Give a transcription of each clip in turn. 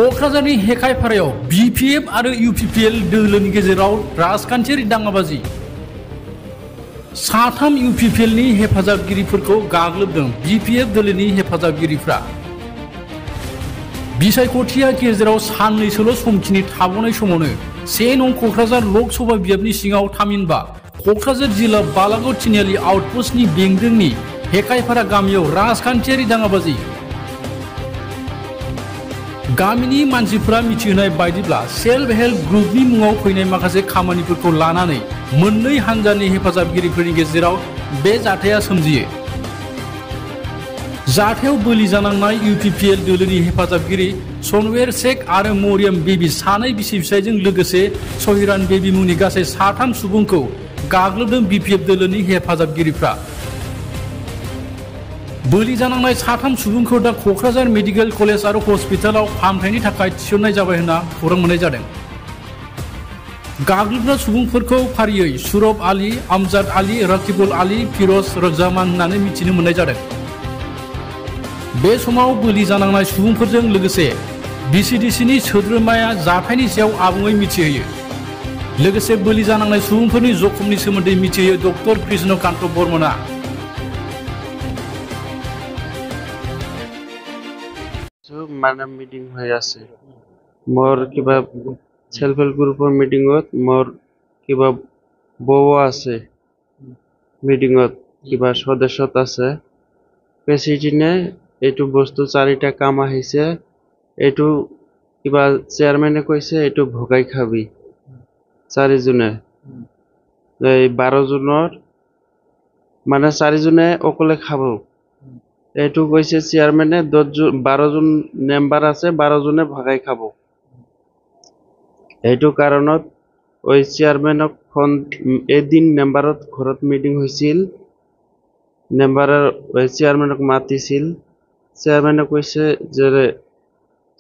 क'क्राझारनि हेखायफारायाव BPF आरो UPPL दोलोनि गेजेराव राजखान्थियारि दाङाबाजि साथाम UPPL नि हेफाजाबगिरिफोरखौ गाग्लोबदों BPF दोलोनि हेफाजाबगिरिफ्रा बिसायख'थिया गेजेराव साननैसोल' समखिनि थाबावनाय समावनो 1 नं क'क्राझार लकसभा बियाबनि सिङाव थामहिनबा क'क्राझार जिल्ला बालागाव तिनिआलि आउटपस्टनि बेंदोंनि हेखायफारा गामियाव राजखान्थियारि दाङाबाजि गामिनि मानसिफोरा मिथिहोनाय बायदिब्ला सेल्फ हेल्प ग्रुपनि मुङाव फैनाय माखासे खामानिफोरखौ लानानै मोननै हान्जानि हेफाजाबगिरिफोरनि गेजेराव बे जाथाया सोमजियो। जाथायाव बोलि जानांनाय UPPL दोलोनि हेफाजाबगिरि सनवेर शेख आरो मरियम बेबी सानै बिसि फिसायजों लोगोसे सहिरान बेबी मुंनि गासै साथाम सुबुंखौ गाग्लोबदों BPF दोलोनि हेफाजाबगिरिफ्रा। बोलि जानांनाय साथाम सुबुंखौ दा क'क्राझार मेडिकेल कलेज आरो हस्पिटालाव फाहामथायनि थाखाय थिसननाय जाबाय होनना खौरां मोननाय जादों। गाग्लोबग्रा सुबुंफोरखौ फारियै सुरभ आली, अमजाद आली, रकिबुल आली, फिरोज रकजामान होननानै मिथिनो मोननाय जादों। बे समाव बोलि जानांनाय सुबुंफोरजों लोगोसे BCDCनि सोद्रोमाया जाथायनि सायाव आबुङै मिथिहोयो। लोगोसे बोलि जानांनाय सुबुंफोरनि जखमनि सोमोन्दै मिथिहोयो डक्टर कृष्णकान्त बर्मनआ। মানে মিটিং হৈ আছে মোৰ কিবা সেলফ হেল্প গ্ৰুপৰ মিটিঙত মোৰ কিবা বউ আছে মিটিঙত কিবা সদস্যত আছে প্ৰেচিডেন্টে এইটো বস্তু চাৰিটা কাম আহিছে এইটো কিবা চেয়াৰমেনে কৈছে এইটো ভগাই খাবি চাৰিজনে এই 12 জনৰ মানে চাৰিজনে অকলে খাব এইটো কৈছে চেয়াৰম্যানে 12 জন মেম্বাৰ আছে 12 জনে ভাগাই খাব এইটো কাৰণত ওই চেয়াৰম্যানক ফোন এদিন মেম্বাৰত ঘৰত মিটিং হৈছিল মেম্বাৰৰ ওই চেয়াৰম্যানক মাতিছিল চেয়াৰম্যানে কৈছে যে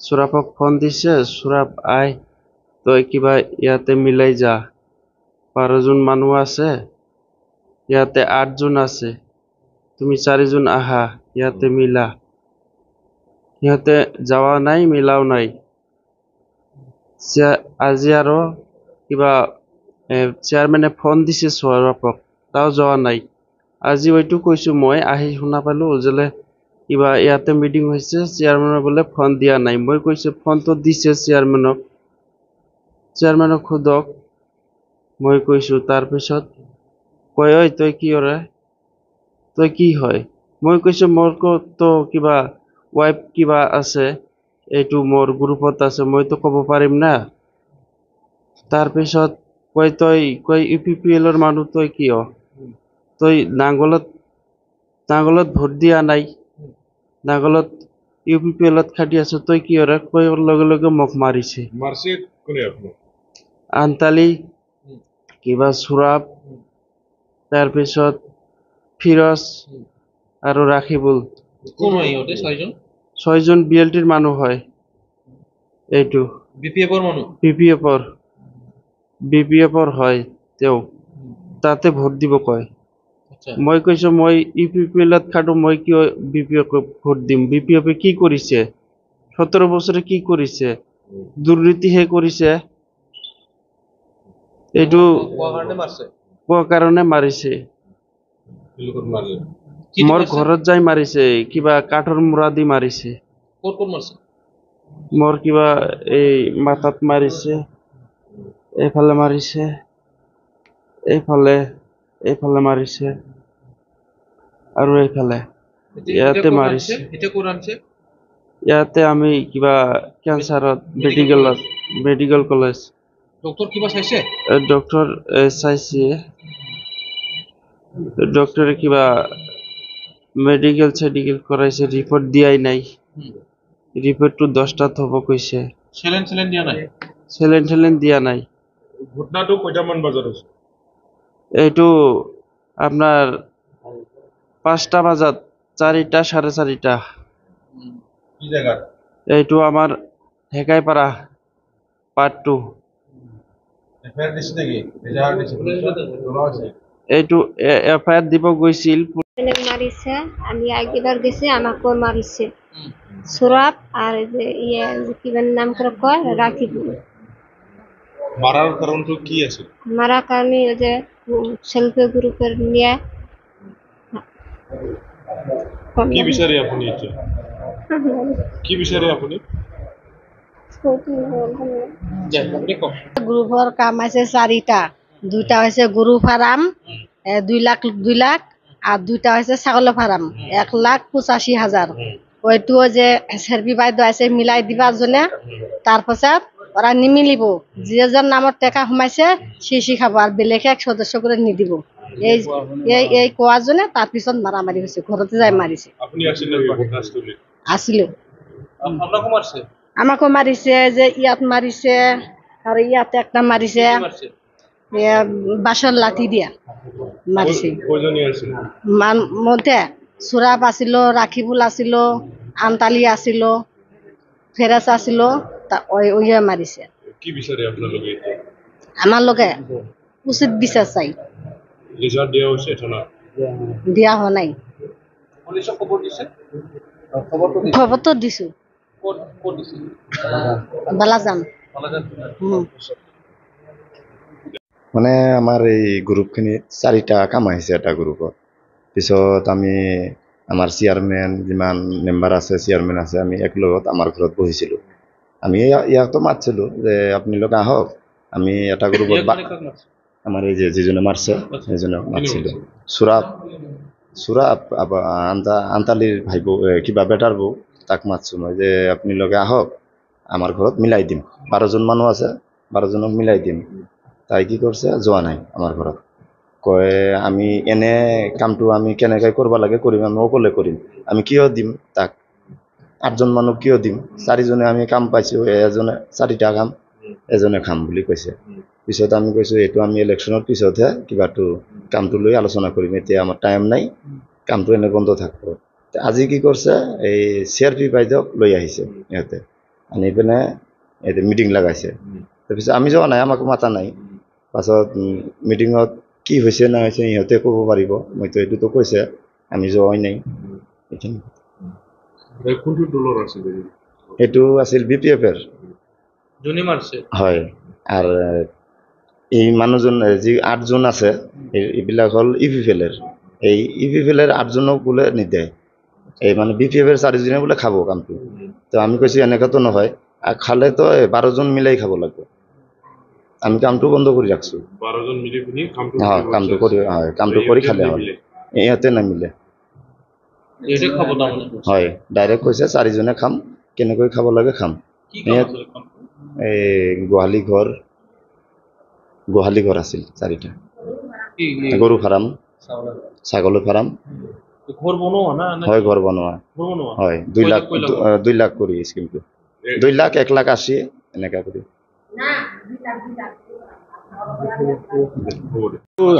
সুৰাপক ফোন দিছে সুৰাপ আই তই কিবা ইয়াতে মিলাই যা 12 জন মানুহ আছে ইয়াতে 8 জন আছে তুমি 4 জন আহা ইয়াতে মিলা ইয়াতে যাওয়া নাই মিলাও নাই আজি আৰু কিবা চেয়াৰম্যানে ফোন দিছে সুৰাপক তাও যাওয়া নাই আজি ওইটো কৈছো মই আহি শুনা পালো যে কিবা ইয়াতে মিটিং হৈছে চেয়ারম্যানে বলে ফোন দিয়া নাই মই কৈছো ফোন তো দিছে চেয়ারম্যানক খুদক মই কৈছো তাৰ পিছত কয় ঐ তই কি কৰে তই কি হয় মই কৈছো মোৰ তো কিবা ওয়াইফ কিবা আছে এইটো মোৰ গ্ৰুপত আছে মই তো ক'ব পাৰিম না তাৰ পিছত কয় তই কয় UPPL ৰ মানুহ তই কিয় তই নাঙ্গলত ভোট দিয়া নাই নাঙ্গলত UPPL ত খাটি আছো তই কি কৰে কয় লগে লগে মোক মাৰিছে কোনে আপোনাক আন্তালি কিবা সুৰাব তাৰ পিছত ফিৰোজ আৰু ৰাখিবুল কোন হয় ইহঁতে ছয়জন ছয়জন BLTৰ মানুহ হয় এইটো BPF ৰ মানুহ BPF ৰ হয় তেও তাতে ভোট দিব কয় মই কৈছো মই UPPL ত খাটো মই কিয় BPF ক ভোট দিম BPF এ কি কৰিছে 17 বছৰে কি কৰিছে দুৰ্নীতি হে কৰিছে এইটো কোৱা কাৰণে মাৰিছে মোৰ ঘৰত যাই মাৰিছে কিবা কাঠৰ মুৰা দি মাৰিছে ক'ত মাৰিছে মোৰ কিবা এই মাথাত মাৰিছে এইফালে মাৰিছে এইফালে মাৰিছে আৰু এইফালে ইয়াতে মাৰিছে ইয়াতে আমি কিবা ক্যান্সাৰত মেডিকেল কলেজ ডক্টৰ কিবা চাইছে ডক্টৰ চাইছে ডক্টৰে কিবা মেডিকেল কৰাইছে ৰিপৰ্ট দিয়াই নাই ৰিপৰ্টটো 10টাত হ'ব কৈছে চেলেন দিয়া নাই চেলেন দিয়া নাই ঘটনাটো কয়টামান বজাত হৈছে এইটো আপোনাৰ 5টা বজাত 4টা 4:30 কি জায়গা এইটো আমাৰ হেকাইপাৰা পাৰ্ট 2 এফআইআর দিছে নেকি এজাহার দিছে ধরা আছে এইটো এফআইআর দিব গৈছিল মারিছে আমি আগেবার গেছি আমাকে মারিছে সুরাব আর এই যে ইয়ে যে কি যেন নাম করে কয় রাকিবুল। মারার কারণটা কি আছে? মারা কারণে ওই যে সেলফি গ্রুপের নিয়ে কি বিষয়ে আপনি এটা কি বিষয়ে আপনি গ্রুপের কাম আছে 4টা, 2টা হয়েছে গরু ফার্ম 2 লাখ আর 2টা হয়েছে ছাগল ফার্ম 1,85,000। ওইটু যে সেরবি বাইদ আছে মিলাই দিবার জন্য, তার পাছত ওরা নিমিলিব, যেজন নামত টাকা সোমাইছে সি খাব আর বেলেগে এক সদস্য করে নিদিব। এই এই এই কোয়ার জন্য তার পিছত মারামারি হয়েছে, ঘরতে যাই মারিছে। আপনি আসলে ঘটনাস্থলে আসিল আপনাকে মারছে? আমাকে মারিছে, যে ইয়াত মারিছে আর ইয়াতে একটা মারিছে বাঁশের লাঠি দিয়া মারিছে। কয়জনই আছে? মধ্যে সুরাব আছিল, রাখিবুল আছিল, আন্তালি আছিল, ফেরাজ আছিল, তা ওইয়ে মারিছে। কি বিষয়ে আপনার লগে এটা আমার লগে উচিত বিচার চাই, রেজাল্ট দেওয়া হয়েছে এটা না? দিয়া হওয়া নাই। পুলিশে খবর দিছে? খবর তো দিছো কোন দিছে? বালাজান। মানে আমাৰ এই গ্ৰুপখিনিত 4টা কাম আহিছে এটা গ্ৰুপত। পিছত আমি আমাৰ চেয়াৰমেন যিমান মেম্বাৰ আছে, চেয়াৰমেন আছে, আমি একেলগত আমাৰ ঘৰত বহিছিলোঁ। আমি ইয়াকতো মাতিছিলোঁ যে আপোনালোক আহক, আমি এটা গ্ৰুপত আমাৰ এই যে যিজনে মাৰছে সেইজনক মাতিছিলোঁ। চুৰাব আন্তালিৰ ভাইব কিবা বেটাৰ বৌ, তাক মাতছোঁ মই যে আপোনালোকে আহক, আমাৰ ঘৰত মিলাই দিম, 12জন মানুহ আছে, 12জনক মিলাই দিম। তাই কি কৰিছে, যোৱা নাই আমাৰ ঘৰত। কয় আমি এনে কামটো আমি কেনেকৈ কৰিব লাগে কৰিম, আমি অকলে কৰিম, আমি কিয় দিম তাক, 8জন মানুহ কিয় দিম, 4জনে আমি কাম পাইছোঁ, এজনে 4টা কাম এজনে খাম বুলি কৈছে। পিছত আমি কৈছোঁ এইটো আমি ইলেকশ্যনৰ পিছতহে কিবাটো কামটো লৈ আলোচনা কৰিম, এতিয়া আমাৰ টাইম নাই, কামটো এনে বন্ধ থাকিব। আজি কি কৰিছে, এই CRP বাইদেউক লৈ আহিছে ইহঁতে, আনি পিনে এতিয়া মিটিং লগাইছে। তাৰপিছত আমি যোৱা নাই, আমাকো মাতা নাই। পাছত মিটিঙত কি হৈছে না হৈছে ইহঁতে ক'ব পাৰিব, মইতো এইটোতো কৈছে, আমি যোৱাই নাই। কোনটো দলৰ আছিল? সেইটো আছিল BPF-ৰ। যোনে মাৰছে? হয়। আৰু এই মানুহজন যি 8জন আছে এইবিলাক হ'ল EPFL-ৰ। এই EPFL-ৰ 8জনক বোলে নিদিয়ে, এই মানে BPF-ৰ 4জনে বোলে খাব কামটো। তো আমি কৈছোঁ এনেকুৱাতো নহয়, খালেতো 12জন মিলাই খাব লাগিব। আমি কামটো বন্ধ কৰি ৰাখছোঁ। 12জন মিলি পিনি কামটো কৰি খালে হয়, ইহঁতে নামিলে। হয়, ডাইৰেক্ট কৈছে 4জনে খাম, কেনেকৈ খাব লাগে খাম। এই গোহালি ঘৰ আছিল 4টা, গৰু ফাৰ্ম, ছাগলী ফাৰ্ম। হয়, ঘৰ বনোৱা হয়, 2 লাখ কৰি স্কিমটো, 2 লাখ 1,80,000 এনেকুৱা কৰি।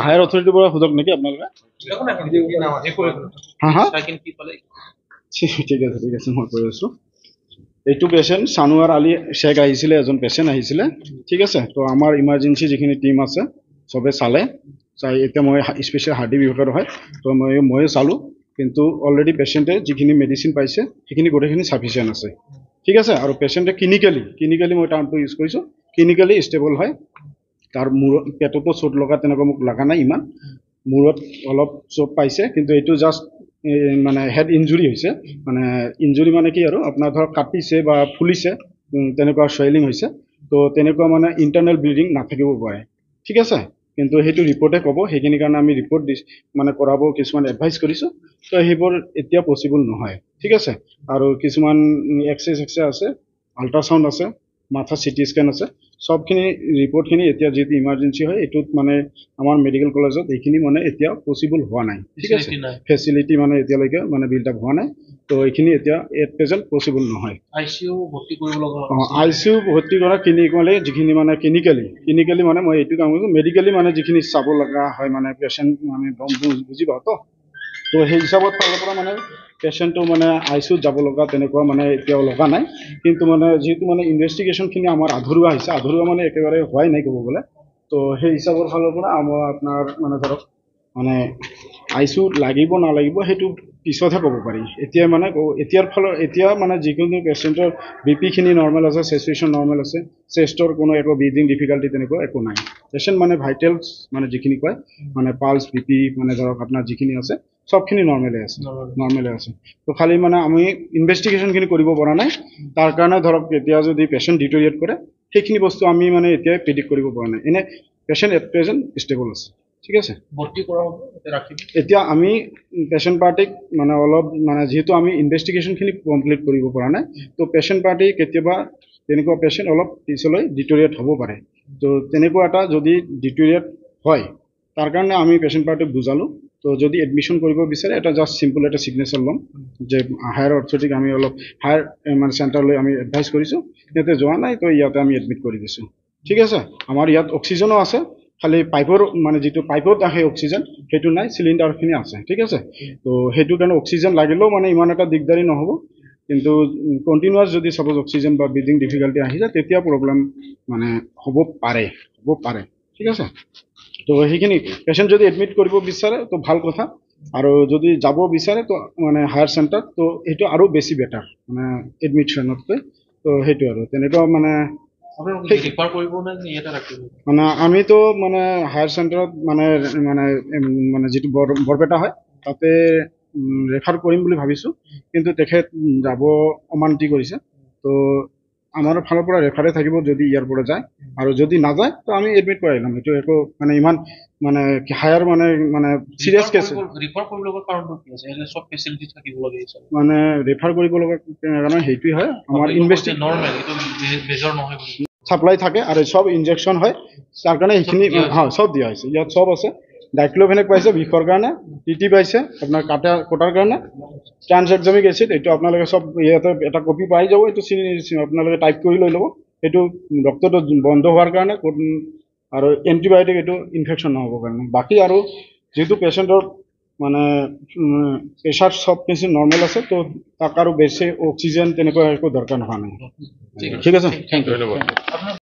হায়াৰ অথৰিটিৰ পৰা সোধক নেকি আপোনালোকে? ঠিক আছে মই কৈ আছোঁ। এইটো পেচেণ্ট সানোৱাৰ আলী শ্বেখ আহিছিলে, এজন পেচেণ্ট আহিছিলে, ঠিক আছে। তো আমাৰ ইমাৰ্জেঞ্চি যিখিনি টিম আছে চবে চাই এতিয়া মই স্পেচিয়েল হাৰ্ডি বিভাগৰ হয়, তো ময়ে চালোঁ। কিন্তু অলৰেডি পেচেণ্টে যিখিনি মেডিচিন পাইছে সেইখিনি গোটেইখিনি চাফিচিয়েণ্ট আছে, ঠিক আছে। আৰু পেচেণ্টে ক্লিনিকেলি মই টাৰ্মটো ইউজ কৰিছোঁ, ক্লিনিকেলি ষ্টেবল হয়। তাৰ মূৰত পেটতো চোট লগা তেনেকুৱা মোক লগা নাই, ইমান মূৰত অলপ চোট পাইছে, কিন্তু এইটো জাষ্ট মানে হেড ইঞ্জুৰি হৈছে। মানে ইঞ্জুৰি মানে কি আৰু আপোনাৰ ধৰক কাটিছে বা ফুলিছে, তেনেকুৱা চুৱেলিং হৈছে। তো তেনেকুৱা মানে ইণ্টাৰনেল ব্লিডিং নাথাকিব পাৰে, ঠিক আছে। কিন্তু সেইটো ৰিপৰ্টে ক'ব, সেইখিনি কাৰণে আমি ৰিপৰ্ট মানে কৰাব কিছুমান এডভাইচ কৰিছোঁ। তো সেইবোৰ এতিয়া পচিবল নহয়, ঠিক আছে। আৰু কিছুমান এক্সৰে আছে, আল্ট্ৰাচাউণ্ড আছে, মাথা CT স্কেন আছে, সবখিনি ৰিপৰ্টখিনি এতিয়া যিহেতু ইমাৰ্জেঞ্চি হয়, এইটোত মানে আমাৰ মেডিকেল কলেজত এইখিনি মানে এতিয়া পচিবল হোৱা নাই, ঠিক আছে। ফেচিলিটি মানে এতিয়ালৈকে মানে বিল্ড আপ হোৱা নাই, তো এইখিনি এতিয়া এট প্ৰেজেণ্ট পচিবল নহয়। ICU ভৰ্তি কৰা ক্লিনিকেলি যিখিনি মানে ক্লিনিকেলি মানে মই এইটো কাম কৰিছোঁ, মেডিকেলি মানে যিখিনি চাব লগা হয় মানে পেচেণ্ট মানে বুজি পাওঁ তো সেই হিচাপত ফালৰ পৰা মানে পেচেণ্টটো মানে ICUত যাব লগা তেনেকুৱা মানে এতিয়াও লগা নাই। কিন্তু মানে যিহেতু মানে ইনভেষ্টিগেশ্যনখিনি আমাৰ আধৰুৱা মানে একেবাৰে হোৱাই নাই ক'ব গ'লে। তো সেই হিচাপৰ ফালৰ পৰা আমাৰ আপোনাৰ মানে ধৰক মানে ICUত লাগিব নালাগিব সেইটো পিছতহে ক'ব পাৰি এতিয়া মানে এতিয়াৰ ফলত এতিয়া মানে যিকোনো পেচেণ্টৰ বিপিখিনি নৰ্মেল আছে চেচুৱেশ্যন নৰ্মেল আছে চেষ্টৰ কোনো একো ব্ৰিডিং ডিফিকাল্টি তেনেকুৱা একো নাই পেচেণ্ট মানে ভাইটেলছ মানে যিখিনি কয় মানে পালছ বিপি মানে ধৰক আপোনাৰ যিখিনি আছে সবখিনি নৰ্মেলে আছে তো খালি মানে আমি ইনভেষ্টিগেশ্যনখিনি কৰিব পৰা নাই তাৰ কাৰণে ধৰক এতিয়া যদি পেচেণ্ট ডিটৰিয়েট কৰে সেইখিনি বস্তু আমি মানে এতিয়া প্ৰেডিক্ট কৰিব পৰা নাই এনে পেচেণ্ট এট প্ৰেজেণ্ট ষ্টেবল আছে ঠিক আছে ভৰ্তি কৰা হ'ব ৰাখিব এতিয়া আমি পেচেণ্ট পাৰ্টিক মানে অলপ মানে যেহেতু আমি ইনভেষ্টিগেশ্যনখিনি কমপ্লিট কৰিব পৰা নাই তো পেচেণ্ট পাৰ্টি কেতিয়াবা তেনেকুৱা পেচেণ্ট অলপ পিছলৈ ডিটৰিয়েট হ'ব পাৰে তো তেনেকুৱা এটা যদি ডিটৰিয়েট হয় তাৰ কাৰণে আমি পেচেণ্ট পাৰ্টিক বুজালোঁ তো যদি এডমিশ্যন কৰিব বিচাৰে এটা জাষ্ট চিম্পল এটা চিগনেচাৰ ল'ম যে হায়াৰ অৰ্থৰিটিক আমি অলপ হায়াৰ মানে চেণ্টাৰলৈ আমি এডভাইচ কৰিছোঁ ইয়াতে যোৱা নাই তো ইয়াতে আমি এডমিট কৰি দিছোঁ ঠিক আছে আমাৰ ইয়াত অক্সিজেনো আছে খালি পাইপৰ মানে যিটো পাইপত আহে অক্সিজেন সেইটো নাই চিলিণ্ডাৰখিনি আছে ঠিক আছে তো সেইটো কাৰণে অক্সিজেন লাগিলেও মানে ইমান এটা দিগদাৰী নহ'ব কিন্তু কণ্টিনিউৱাছ যদি ছাপ'জ অক্সিজেন বা ব্ৰিডিং ডিফিকাল্টি আহি যায় তেতিয়া প্ৰব্লেম মানে হ'ব পাৰে ঠিক আছে তো সেইখিনি পেচেণ্ট যদি এডমিট কৰিব বিচাৰে তো ভাল কথা আৰু যদি যাব বিচাৰে তো মানে হায়াৰ চেণ্টাৰ তো সেইটো আৰু বেছি বেটাৰ মানে এডমিশ্যনতকৈ তো সেইটো আৰু তেনেকুৱা মানে মানে আমিতো মানে হায়াৰ চেণ্টাৰত মানে মানে মানে যিটো বৰপেটা হয় তাতে ৰেফাৰ কৰিম বুলি ভাবিছোঁ কিন্তু তেখেত যাব অমান্তি কৰিছে তো আমাৰ ফালৰ পৰা ৰেফাৰে থাকিব যদি ইয়াৰ পৰা যায় আৰু যদি নাযায় তো আমি এডমিট কৰাই ল'ম এইটো একো মানে ইমান মানে হায়াৰ মানে মানে চিৰিয়াছ কেছ মানে ৰেফাৰ কৰিব লগা কাৰণে সেইটোৱে হয় আমাৰ সাপ্লাই থাকে আৰু সব ইনজেকশ্যন হয় তাৰ কাৰণে এইখিনি হয় সব দিয়া হৈছে ইয়াত সব আছে ডাইক্লোফেনেক পাইছে বিষৰ কাৰণে টিটি পাইছে আপোনাৰ কটাৰ কাৰণে ট্ৰান্সএক্সামিক এচিড এইটো আপোনালোকে সব ইয়াতে এটা কপি পাই যাব এইটো আপোনালোকে টাইপ কৰি লৈ ল'ব এইটো ৰক্তটো বন্ধ হোৱাৰ কাৰণে আৰু এণ্টিবায়'টিক এইটো ইনফেকশ্যন নহ'বৰ কাৰণে বাকী আৰু যিহেতু পেচেণ্টৰ মানে প্ৰেছাৰ সব কিছু নৰ্মেল আছে তো তাক আৰু বেছি অক্সিজেন তেনেকুৱা একো দৰকাৰ হোৱা নাই ঠিক আছে থেংক ইউ